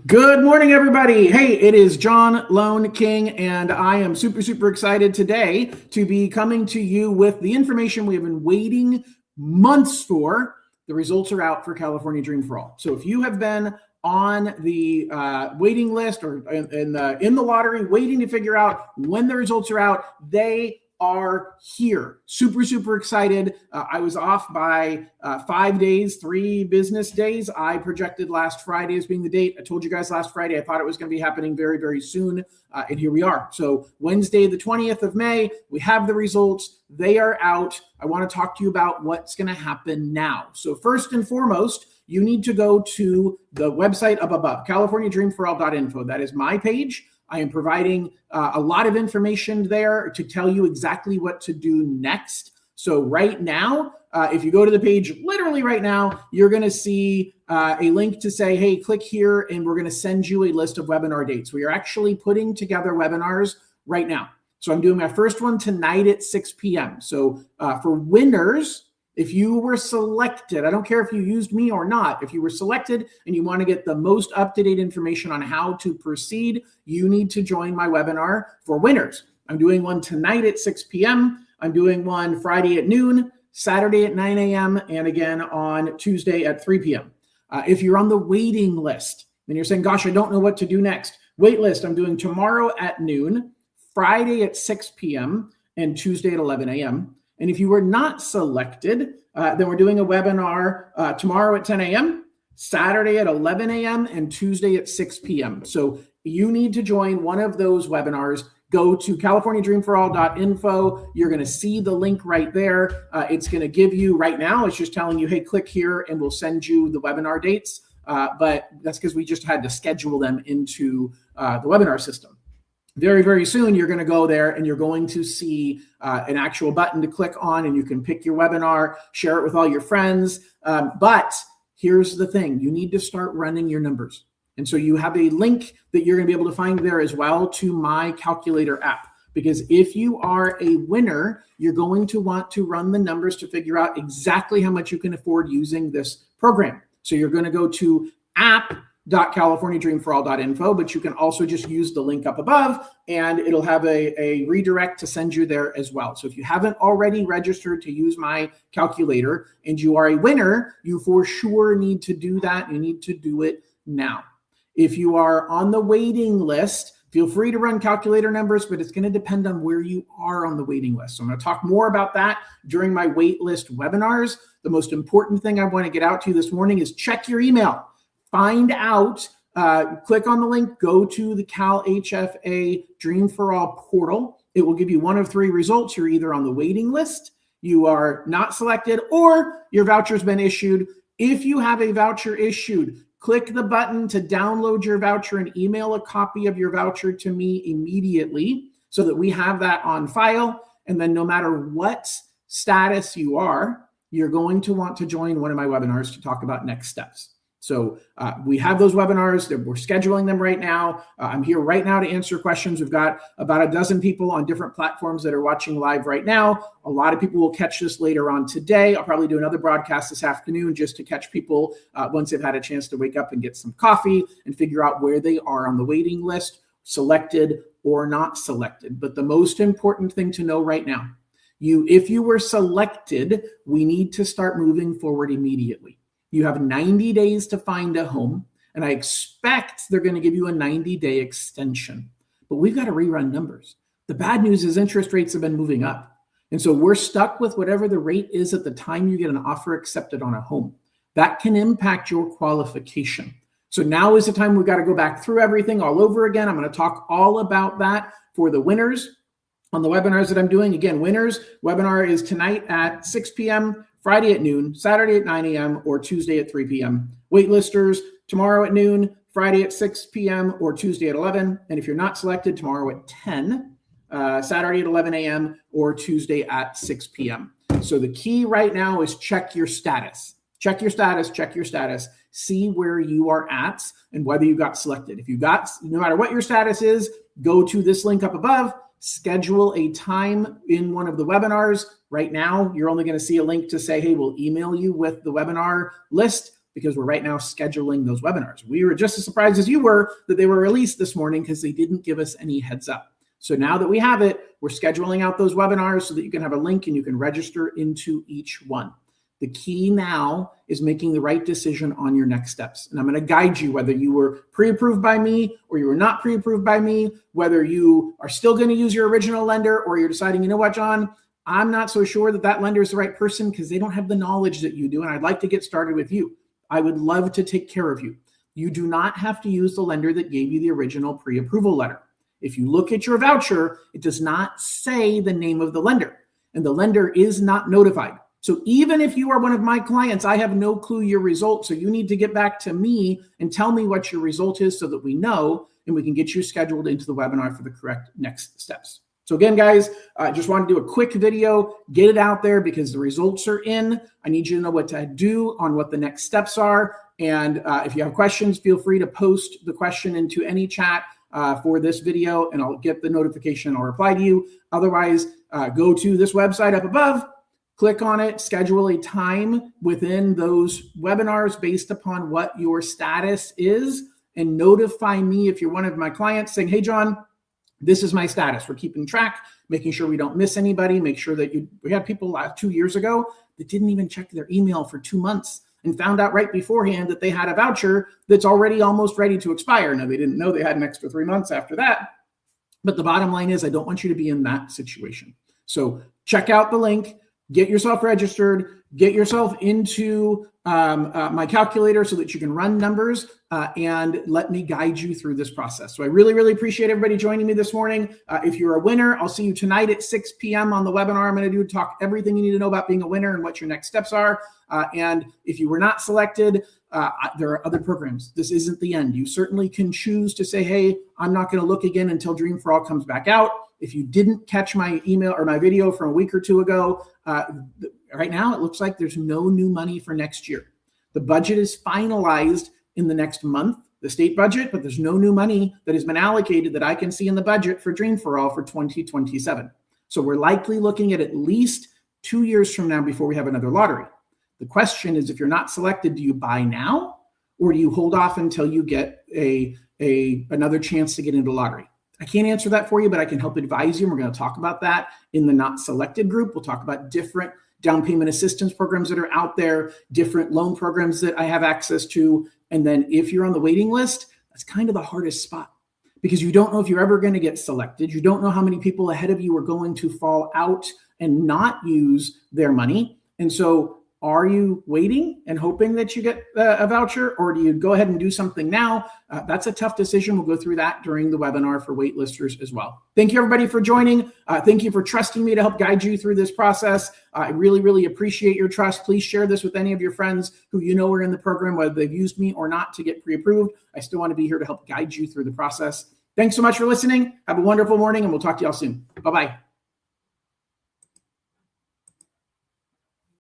Good morning, everybody. Hey, it is John Lone King, and I am super excited today to be coming to you with the information we have been waiting months for. The results are out for California Dream for All. So if you have been on the waiting list or in the lottery, waiting to figure out when the results are out, they are here. Super excited. I was off by 5 days, 3 business days. I projected last Friday as being the date. I told you guys last Friday I thought it was going to be happening very soon, and here we are. So Wednesday, the 20th of May, we have the results. They are out. I want to talk to you about what's going to happen now. So first and foremost, you need to go to the website up above, californiadreamforall.info. That is my page. I am providing a lot of information there to tell you exactly what to do next. So right now, if you go to the page literally right now, you're going to see a link to say, hey, click here, and we're going to send you a list of webinar dates. We are actually putting together webinars right now. So I'm doing my first one tonight at 6 p.m. So for winners, if you were selected, I don't care if you used me or not, if you were selected and you want to get the most up-to-date information on how to proceed, you need to join my webinar for winners. I'm doing one tonight at 6 p.m. I'm doing one Friday at noon, Saturday at 9 a.m., and again on Tuesday at 3 p.m. If you're on the waiting list and you're saying, gosh, I don't know what to do next, wait list, I'm doing tomorrow at noon, Friday at 6 p.m., and Tuesday at 11 a.m., and if you were not selected, then we're doing a webinar tomorrow at 10 a.m., Saturday at 11 a.m., and Tuesday at 6 p.m. So you need to join one of those webinars. Go to californiadreamforall.info. You're going to see the link right there. It's going to give you right now, it's just telling you, hey, click here, and we'll send you the webinar dates. But that's because we just had to schedule them into the webinar system. Very soon, you're going to go there and you're going to see an actual button to click on, and you can pick your webinar, share it with all your friends. But here's the thing. You need to start running your numbers. And so you have a link that you're going to be able to find there as well to my calculator app. Because if you are a winner, you're going to want to run the numbers to figure out exactly how much you can afford using this program. So you're going to go to app.californiadreamforall.info, but you can also just use the link up above, and it'll have a redirect to send you there as well. So if you haven't already registered to use my calculator and you are a winner, you for sure need to do that. You need to do it now. If you are on the waiting list, feel free to run calculator numbers, but it's going to depend on where you are on the waiting list. So I'm going to talk more about that during my waitlist webinars. The most important thing I want to get out to you this morning is check your email. Find out, click on the link, go to the Cal HFA Dream for All portal. It will give you one of 3 results. You're either on the waiting list, you are not selected, or your voucher's been issued. If you have a voucher issued, click the button to download your voucher and email a copy of your voucher to me immediately so that we have that on file. And then no matter what status you are, you're going to want to join one of my webinars to talk about next steps. So we have those webinars. We're scheduling them right now. I'm here right now to answer questions. We've got about a dozen people on different platforms that are watching live right now. A lot of people will catch this later on today. I'll probably do another broadcast this afternoon just to catch people once they've had a chance to wake up and get some coffee and figure out where they are on the waiting list, selected or not selected. But the most important thing to know right now, if you were selected, we need to start moving forward immediately. You have 90 days to find a home, and I expect they're going to give you a 90-day extension. But we've got to rerun numbers. The bad news is interest rates have been moving up. And so we're stuck with whatever the rate is at the time you get an offer accepted on a home. That can impact your qualification. So now is the time we've got to go back through everything all over again. I'm going to talk all about that for the winners on the webinars that I'm doing. Again, winners webinar is tonight at 6 p.m., Friday at noon, Saturday at 9 a.m., or Tuesday at 3 p.m. Waitlisters, tomorrow at noon, Friday at 6 p.m., or Tuesday at 11. And if you're not selected, tomorrow at 10, Saturday at 11 a.m., or Tuesday at 6 p.m. So the key right now is check your status. Check your status, see where you are at and whether you got selected. If you got, no matter what your status is, go to this link up above, schedule a time in one of the webinars. Right now, you're only going to see a link to say, hey, we'll email you with the webinar list. because we're right now scheduling those webinars. We were just as surprised as you were that they were released this morning because they didn't give us any heads up. So now that we have it, we're scheduling out those webinars so that you can have a link and you can register into each one. The key now is making the right decision on your next steps. And I'm going to guide you whether you were pre-approved by me or you were not pre-approved by me, whether you are still going to use your original lender or you're deciding, you know what, John, I'm not so sure that that lender is the right person because they don't have the knowledge that you do. And I'd like to get started with you. I would love to take care of you. You do not have to use the lender that gave you the original pre-approval letter. If you look at your voucher, it does not say the name of the lender, and the lender is not notified. So even if you are one of my clients, I have no clue your result. So you need to get back to me and tell me what your result is so that we know and we can get you scheduled into the webinar for the correct next steps. So again, guys, I just want to do a quick video, get it out there because the results are in. I need you to know what to do on what the next steps are. And if you have questions, feel free to post the question into any chat for this video and I'll get the notification and I'll reply to you. Otherwise, go to this website up above, click on it, schedule a time within those webinars based upon what your status is, and notify me if you're one of my clients saying, hey, John, this is my status. We're keeping track, making sure we don't miss anybody, make sure that we had people 2 years ago that didn't even check their email for 2 months and found out right beforehand that they had a voucher that's already almost ready to expire. Now, they didn't know they had an extra 3 months after that. But the bottom line is I don't want you to be in that situation. So check out the link, get yourself registered, get yourself into my calculator so that you can run numbers and let me guide you through this process. So I really, really appreciate everybody joining me this morning. If you're a winner, I'll see you tonight at 6 p.m. on the webinar I'm going to do to talk everything you need to know about being a winner and what your next steps are. And if you were not selected, there are other programs. This isn't the end. You certainly can choose to say, hey, I'm not going to look again until Dream for All comes back out. If you didn't catch my email or my video from a week or two ago, right now it looks like there's no new money for next year. The budget is finalized in the next month, the state budget, but there's no new money that has been allocated that I can see in the budget for Dream for All for 2027. So we're likely looking at least 2 years from now before we have another lottery. The question is, if you're not selected, do you buy now or do you hold off until you get another chance to get into the lottery? I can't answer that for you, but I can help advise you. And we're going to talk about that in the not selected group. We'll talk about different down payment assistance programs that are out there, different loan programs that I have access to. And then if you're on the waiting list, that's kind of the hardest spot because you don't know if you're ever going to get selected. You don't know how many people ahead of you are going to fall out and not use their money. And so are you waiting and hoping that you get a voucher, or do you go ahead and do something now? That's a tough decision. We'll go through that during the webinar for waitlisters as well. Thank you, everybody, for joining. Thank you for trusting me to help guide you through this process. I really, really appreciate your trust. Please share this with any of your friends who you know are in the program, whether they've used me or not, to get pre-approved. I still want to be here to help guide you through the process. Thanks so much for listening. Have a wonderful morning, and we'll talk to y'all soon. Bye-bye.